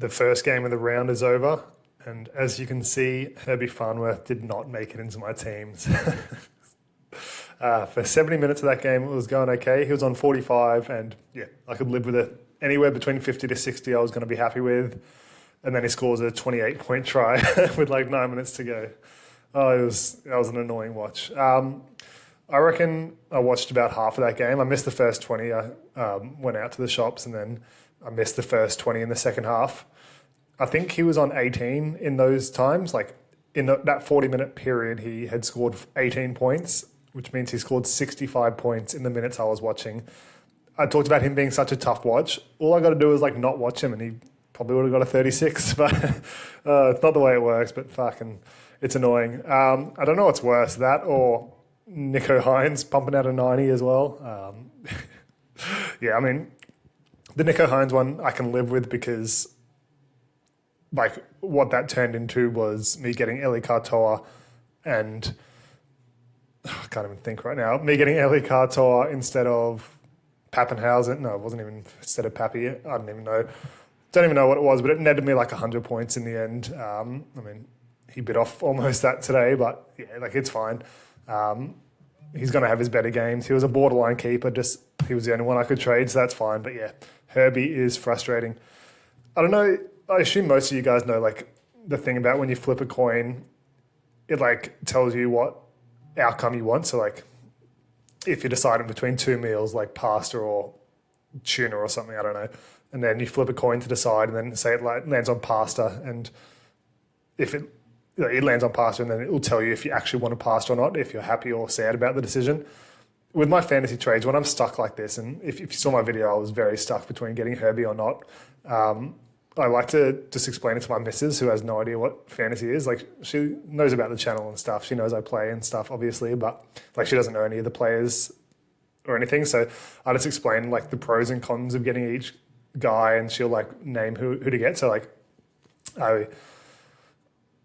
The first game of the round is over, and as you can see, Herbie Farnworth did not make it into my teams. For 70 minutes of that game, it was going okay. He was on 45, and yeah, I could live with it. Anywhere between 50 to 60, I was going to be happy with. And then he scores a 28-point try with like 9 minutes to go. Oh, that was an annoying watch. I reckon I watched about half of that game. I missed the first 20. I went out to the shops, and then I missed the first 20 in the second half. I think he was on 18 in those times. Like in that 40-minute period, he had scored 18 points, which means he scored 65 points in the minutes I was watching. I talked about him being such a tough watch. All I got to do is like not watch him, and he probably would have got a 36. But it's not the way it works. But fucking, it's annoying. I don't know what's worse, that or Nico Hynes pumping out a 90 as well. Yeah, I mean, the Nico Hynes one I can live with because like what that turned into was me getting Eli Katoa and I can't even think right now. Me getting Eli Katoa instead of Pappenhausen. No, it wasn't even instead of Pappy. I don't even know. Don't even know what it was, but it netted me like 100 points in the end. I mean, he bit off almost that today, but yeah, like it's fine. He's going to have his better games. He was a borderline keeper. Just he was the only one I could trade, so that's fine. But yeah, Herbie is frustrating. I don't know. I assume most of you guys know like the thing about when you flip a coin, it like tells you what outcome you want. So like if you're deciding between two meals like pasta or tuna or something, I don't know, and then you flip a coin to decide, and then say it like lands on pasta, and if it lands on pasta, and then it will tell you if you actually want a pasta or not, if you're happy or sad about the decision. With my fantasy trades, when I'm stuck like this, and if you saw my video, I was very stuck between getting Herbie or not. I like to just explain it to my missus who has no idea what fantasy is. Like she knows about the channel and stuff. She knows I play and stuff, obviously, but like she doesn't know any of the players or anything. So I just explain like the pros and cons of getting each guy, and she'll like name who to get. So like I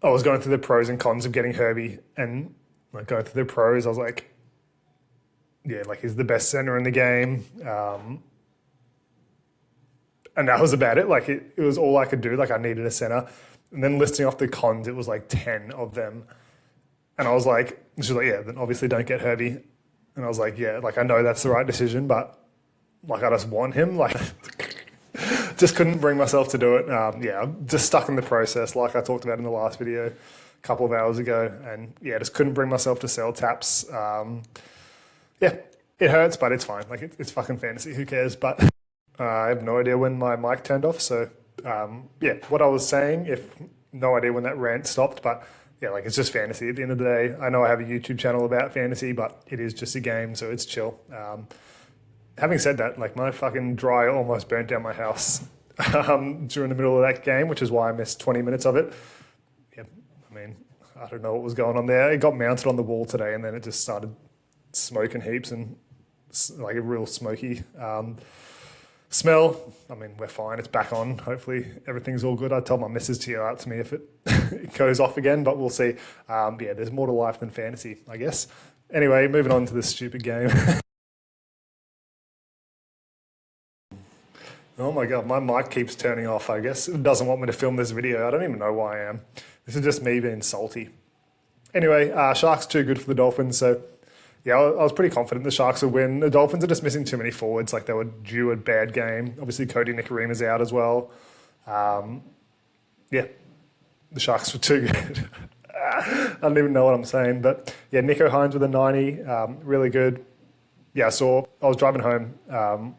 was going through the pros and cons of getting Herbie, and like going through the pros, I was like, yeah, like he's the best center in the game. And that was about it. Like it was all I could do. Like I needed a center. And then listing off the cons, it was like 10 of them. And I was like, she's like, yeah, then obviously don't get Herbie. And I was like, yeah, like I know that's the right decision, but like I just want him. Like just couldn't bring myself to do it. Yeah, I'm just stuck in the process like I talked about in the last video a couple of hours ago. And yeah, just couldn't bring myself to sell taps. Yeah, it hurts, but it's fine. Like it's fucking fantasy. Who cares? But I have no idea when my mic turned off. So yeah, what I was saying, if no idea when that rant stopped, but yeah, like it's just fantasy at the end of the day. I know I have a YouTube channel about fantasy, but it is just a game, so it's chill. Having said that, like my fucking dryer almost burnt down my house during the middle of that game, which is why I missed 20 minutes of it. Yeah, I mean, I don't know what was going on there. It got mounted on the wall today, and then it just started smoking heaps and like a real smoky smell. I mean, we're fine. It's back on. Hopefully everything's all good. I tell my missus to yell out to me if it, it goes off again, but we'll see. Yeah, there's more to life than fantasy, I guess. Anyway, moving on to this stupid game. Oh my God, my mic keeps turning off, I guess. It doesn't want me to film this video. I don't even know why I am. This is just me being salty. Anyway, Sharks too good for the Dolphins, so yeah, I was pretty confident the Sharks would win. The Dolphins are just missing too many forwards. Like they were due a bad game. Obviously, Cody Nicarima's out as well. Yeah, the Sharks were too good. I don't even know what I'm saying. But yeah, Nico Hynes with a 90, really good. Yeah, I was driving home.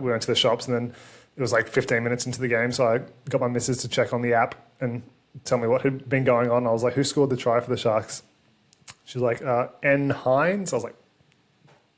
We went to the shops, and then it was like 15 minutes into the game. So I got my missus to check on the app and tell me what had been going on. I was like, who scored the try for the Sharks? She's like, N. Hynes. I was like,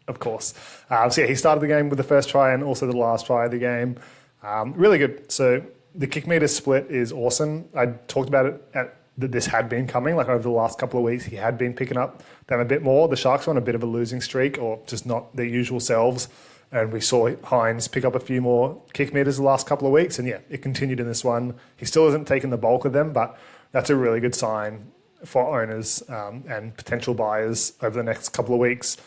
of course. So yeah, he started the game with the first try and also the last try of the game. Really good. So the kick meter split is awesome. I talked about it that this had been coming. Like over the last couple of weeks, he had been picking up them a bit more. The Sharks were on a bit of a losing streak, or just not their usual selves. And we saw Hynes pick up a few more kick meters the last couple of weeks. And yeah, it continued in this one. He still hasn't taken the bulk of them, but that's a really good sign for owners and potential buyers over the next couple of weeks.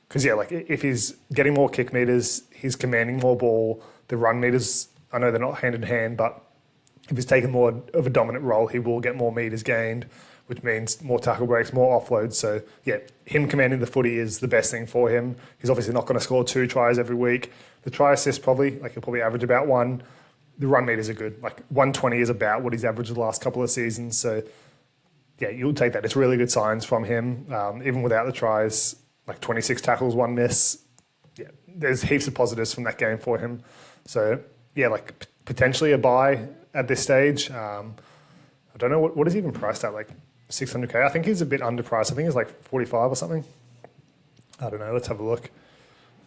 Because yeah, like if he's getting more kick meters, he's commanding more ball. The run meters, I know they're not hand in hand, but if he's taken more of a dominant role, he will get more meters gained, which means more tackle breaks, more offloads. So, yeah, him commanding the footy is the best thing for him. He's obviously not going to score 2 tries every week. The try assist probably, like he'll probably average about 1. The run meters are good. Like 120 is about what he's averaged the last couple of seasons. So, yeah, you'll take that. It's really good signs from him. Even without the tries, like 26 tackles, 1 miss. Yeah, there's heaps of positives from that game for him. So, yeah, like potentially a buy at this stage. I don't know, what is he even priced at? Like 600K? I think he's a bit underpriced. I think he's like 45 or something. I don't know. Let's have a look.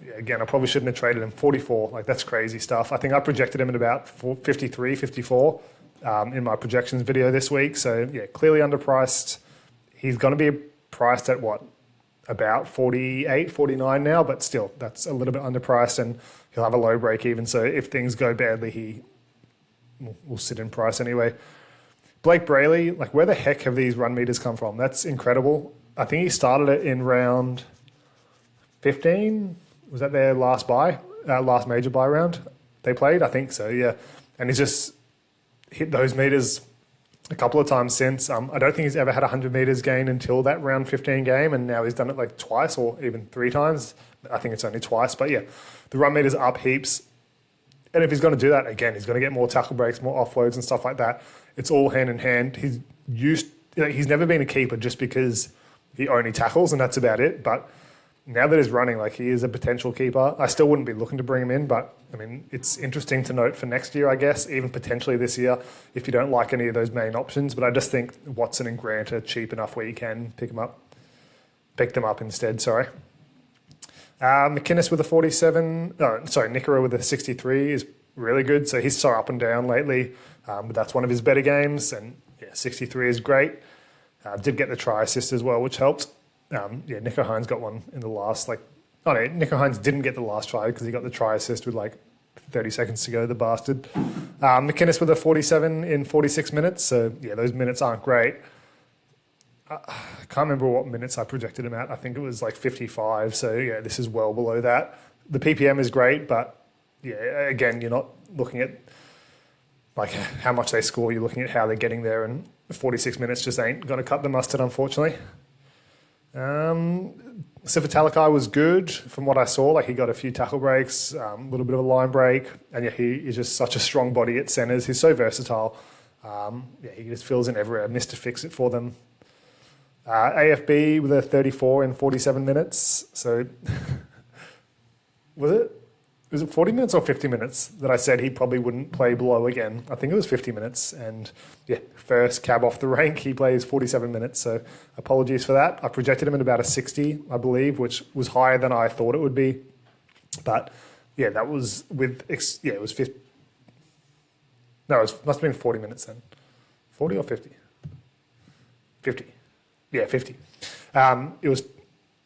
Yeah, again, I probably shouldn't have traded him. 44, like that's crazy stuff. I think I projected him at about 53, 54 in my projections video this week. So, yeah, clearly underpriced. He's going to be priced at what? About 48, 49 now, but still, that's a little bit underpriced and he'll have a low break even. So if things go badly, he will sit in price anyway. Blake Brayley, like where the heck have these run meters come from? That's incredible. I think he started it in round 15. Was that their last major buy round they played? I think so, yeah. And he's just hit those meters a couple of times since. I don't think he's ever had 100 meters gain until that round 15 game, and now he's done it like twice or even 3 times. I think it's only twice, but yeah, the run meters are up heaps. And if he's going to do that, again, he's going to get more tackle breaks, more offloads and stuff like that. It's all hand in hand. He's never been a keeper just because he only tackles and that's about it. But now that he's running, like he is a potential keeper. I still wouldn't be looking to bring him in, but I mean, it's interesting to note for next year, I guess, even potentially this year, if you don't like any of those main options. But I just think Watson and Grant are cheap enough where you can pick them up instead, sorry. McInnes with a 47, Nickera with a 63 is really good. So he's so up and down lately, but that's one of his better games. And yeah, 63 is great. Did get the try assist as well, which helped. Nicho Hynes got one in the last, Nicho Hynes didn't get the last try because he got the try assist with like 30 seconds to go, the bastard. McInnes with a 47 in 46 minutes. So yeah, those minutes aren't great. I can't remember what minutes I projected him at. I think it was like 55. So yeah, this is well below that. The PPM is great, but yeah, again, you're not looking at like how much they score. You're looking at how they're getting there, and 46 minutes just ain't going to cut the mustard, unfortunately. Sifa Talakai was good from what I saw. Like he got a few tackle breaks, a little bit of a line break, and yeah, he is just such a strong body at centres. He's so versatile. He just fills in everywhere. Missed to fix it for them. AFB with a 34 in 47 minutes. So was it 40 minutes or 50 minutes that I said he probably wouldn't play below again? I think it was 50 minutes. And yeah, first cab off the rank, he plays 47 minutes. So apologies for that. I projected him at about a 60, I believe, which was higher than I thought it would be. But yeah, that was it was 50. No, must have been 40 minutes then. 40 or 50? 50. Yeah, 50.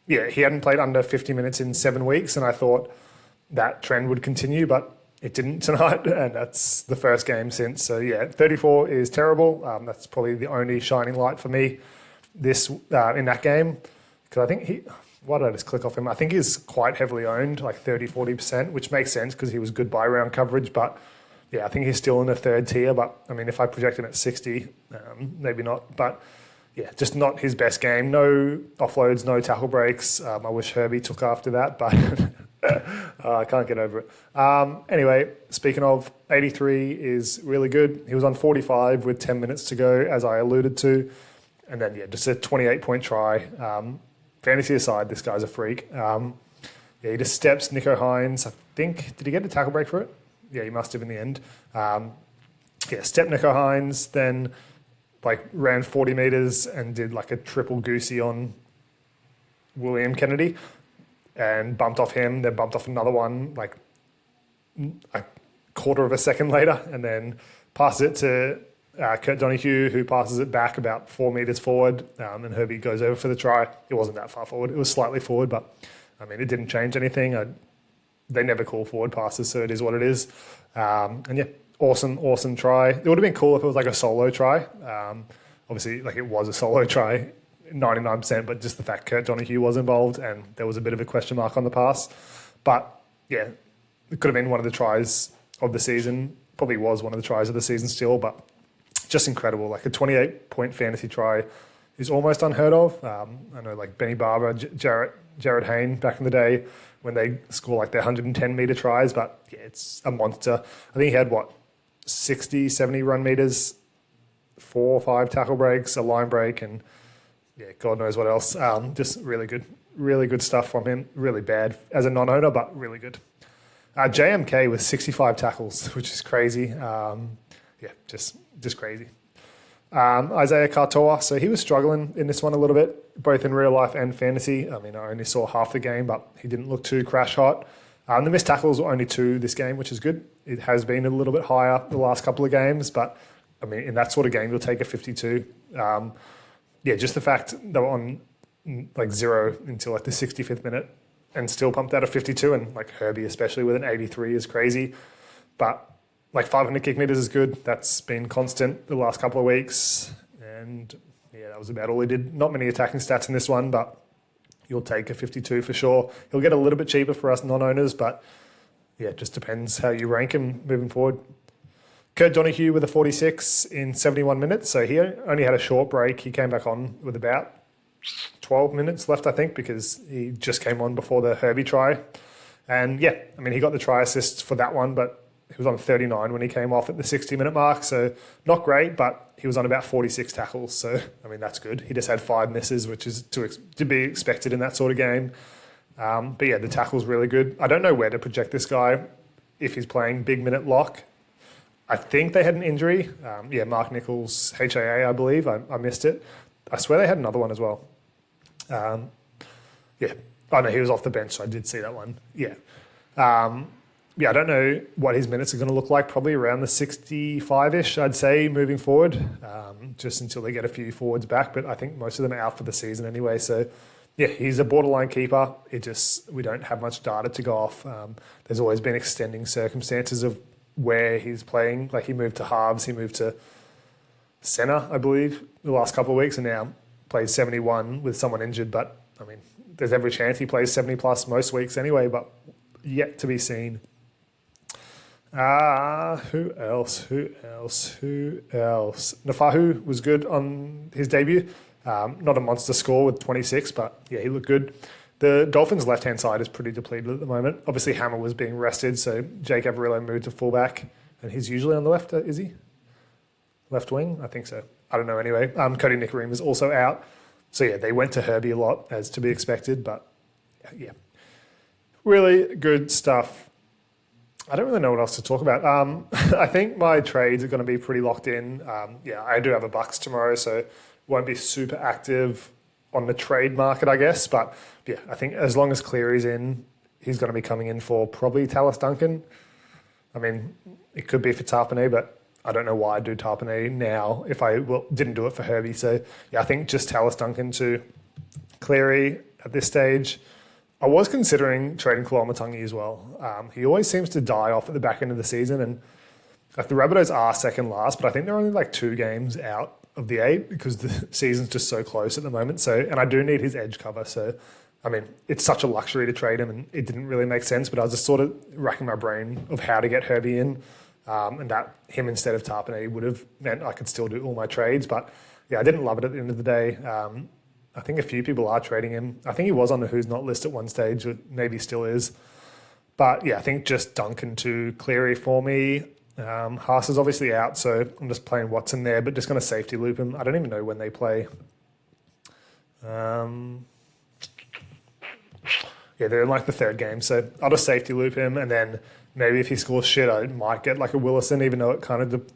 He hadn't played under 50 minutes in 7 weeks, and I thought that trend would continue, but it didn't tonight, and that's the first game since. So yeah, 34 is terrible. That's probably the only shining light for me this in that game, because I think why did I just click off him? I think he's quite heavily owned, like 30-40%, which makes sense because he was good buy round coverage, but yeah, I think he's still in the third tier. But I mean, if I project him at 60, maybe not, but yeah, just not his best game. No offloads, no tackle breaks. I wish Herbie took after that, but I can't get over it. Anyway, speaking of, 83 is really good. He was on 45 with 10 minutes to go, as I alluded to. And then, yeah, just a 28-point try. Fantasy aside, this guy's a freak. He just steps Nicho Hynes. I think, did he get a tackle break for it? Yeah, he must have in the end. Stepped Nicho Hynes, then ran 40 meters and did like a triple goosey on William Kennedy and bumped off him, then bumped off another one like a quarter of a second later, and then passes it to Kurt Donahue, who passes it back about 4 meters forward, and Herbie goes over for the try. It wasn't that far forward. It was slightly forward, but I mean, it didn't change anything. They never call forward passes, so it is what it is. Awesome try. It would have been cool if it was like a solo try. Obviously, like it was a solo try, 99%, but just the fact Kurt Donahue was involved and there was a bit of a question mark on the pass. But yeah, it could have been one of the tries of the season probably was one of the tries of the season still, but just incredible. Like a 28-point fantasy try is almost unheard of. I know like Benny Barber, Jared Hayne back in the day when they score like their 110-meter tries, but yeah, it's a monster. I think he had, 60, 70 run meters, 4 or 5 tackle breaks, a line break, and yeah, God knows what else. Just really good stuff from him. Really bad as a non-owner, but really good. JMK with 65 tackles, which is crazy. Just crazy. Isaiah Katoa, so he was struggling in this one a little bit, both in real life and fantasy. I mean, I only saw half the game, but he didn't look too crash hot. The missed tackles were only 2 this game, which is good. It has been a little bit higher the last couple of games, but I mean, in that sort of game, you'll take a 52. Just the fact they were on like 0 until like the 65th minute and still pumped out a 52, and like Herbie especially with an 83 is crazy. But like 500 kick meters is good. That's been constant the last couple of weeks. And yeah, that was about all he did. Not many attacking stats in this one, but you'll take a 52 for sure. He'll get a little bit cheaper for us non-owners, but yeah, it just depends how you rank him moving forward. Kurt Donahue with a 46 in 71 minutes. So he only had a short break. He came back on with about 12 minutes left, I think, because he just came on before the Herbie try. And yeah, I mean, he got the try assist for that one, but he was on 39 when he came off at the 60-minute mark. So not great, but he was on about 46 tackles. So, I mean, that's good. He just had 5 misses, which is to be expected in that sort of game. But yeah, the tackle's really good. I don't know where to project this guy if he's playing big minute lock. I think they had an injury. Mark Nichols, HAA, I believe. I missed it. I swear they had another one as well. Oh no, he was off the bench, so I did see that one. Yeah. I don't know what his minutes are going to look like. Probably around the 65-ish, I'd say, moving forward, just until they get a few forwards back. But I think most of them are out for the season anyway. So, yeah, he's a borderline keeper. We don't have much data to go off. There's always been extending circumstances of where he's playing. Like he moved to halves, he moved to centre, I believe, the last couple of weeks, and now plays 71 with someone injured. But, I mean, there's every chance he plays 70-plus most weeks anyway, but yet to be seen. Who else? Nafahu was good on his debut. Not a monster score with 26, but yeah, he looked good. The Dolphins' left-hand side is pretty depleted at the moment. Obviously, Hammer was being rested, so Jake Averillo moved to fullback, and he's usually on the left, is he? Left wing? I think so. I don't know anyway. Cody Nickering was also out. So yeah, they went to Herbie a lot, as to be expected, but yeah. Really good stuff. I don't really know what else to talk about. I think my trades are going to be pretty locked in. I do have a Bucks tomorrow, so won't be super active on the trade market, I guess. But yeah, I think as long as Cleary's in, he's going to be coming in for probably Tallis Duncan. I mean, it could be for Tarpanay, but I don't know why I do Tarpanay now if I didn't do it for Herbie. So yeah, I think just Tallis Duncan to Cleary at this stage. I was considering trading Kalamatangi as well. He always seems to die off at the back end of the season, and like the Rabbitohs are second last, but I think they're only like 2 games out of the 8 because the season's just so close at the moment. So, and I do need his edge cover. So, I mean, it's such a luxury to trade him, and it didn't really make sense. But I was just sort of racking my brain of how to get Herbie in, and that him instead of Tarpanay would have meant I could still do all my trades. But yeah, I didn't love it at the end of the day. I think a few people are trading him. I think he was on the Who's Not list at one stage, or maybe still is. But yeah, I think just Duncan to Cleary for me. Haas is obviously out, so I'm just playing Watson there, but just going to safety loop him. I don't even know when they play. They're in like the 3rd game, so I'll just safety loop him, and then maybe if he scores shit, I might get like a Willison, even though it kind of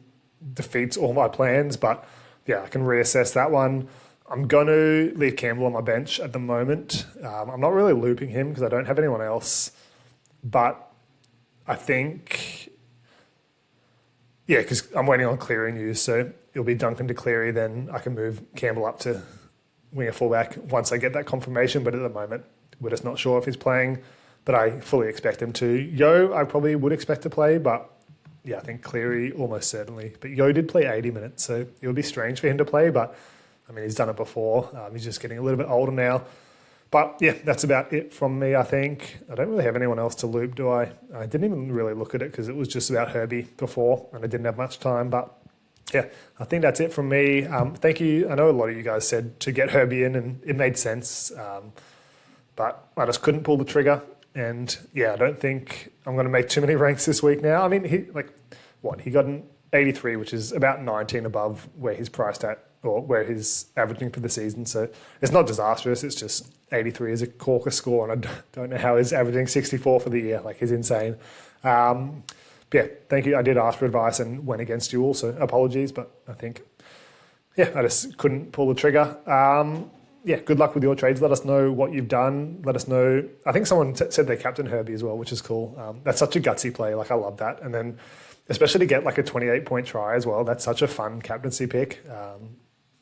defeats all my plans. But yeah, I can reassess that one. I'm going to leave Campbell on my bench at the moment. I'm not really looping him because I don't have anyone else. But I think, yeah, because I'm waiting on Cleary news. So it'll be Duncan to Cleary, then I can move Campbell up to winger fullback once I get that confirmation. But at the moment, we're just not sure if he's playing. But I fully expect him to. Yo, I probably would expect to play, but yeah, I think Cleary almost certainly. But Yo did play 80 minutes, so it would be strange for him to play, but I mean, he's done it before. He's just getting a little bit older now. But yeah, that's about it from me, I think. I don't really have anyone else to loop, do I? I didn't even really look at it because it was just about Herbie before and I didn't have much time. But yeah, I think that's it from me. Thank you. I know a lot of you guys said to get Herbie in and it made sense. But I just couldn't pull the trigger. And yeah, I don't think I'm going to make too many ranks this week now. I mean, he got an 83, which is about 19 above where he's priced at or where he's averaging for the season. So it's not disastrous. It's just 83 is a corker score, and I don't know how he's averaging 64 for the year. Like, he's insane. Yeah, thank you. I did ask for advice and went against you all, so apologies. But I think, yeah, I just couldn't pull the trigger. Yeah, good luck with your trades. Let us know what you've done. Let us know. I think someone said they captain Herbie as well, which is cool. That's such a gutsy play. Like, I love that. And then especially to get like a 28-point try as well. That's such a fun captaincy pick.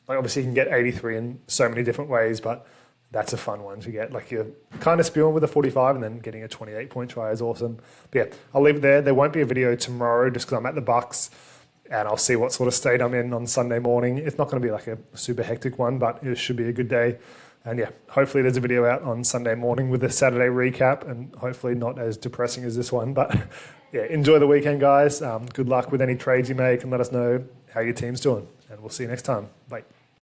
Like, obviously you can get 83 in so many different ways, but that's a fun one to get. Like, you're kind of spewing with a 45 and then getting a 28-point try is awesome. But yeah, I'll leave it there. There won't be a video tomorrow just because I'm at the Bucks. And I'll see what sort of state I'm in on Sunday morning. It's not going to be like a super hectic one, but it should be a good day. And yeah, hopefully there's a video out on Sunday morning with a Saturday recap and hopefully not as depressing as this one. But yeah, enjoy the weekend, guys. Good luck with any trades you make and let us know how your team's doing. And we'll see you next time. Bye.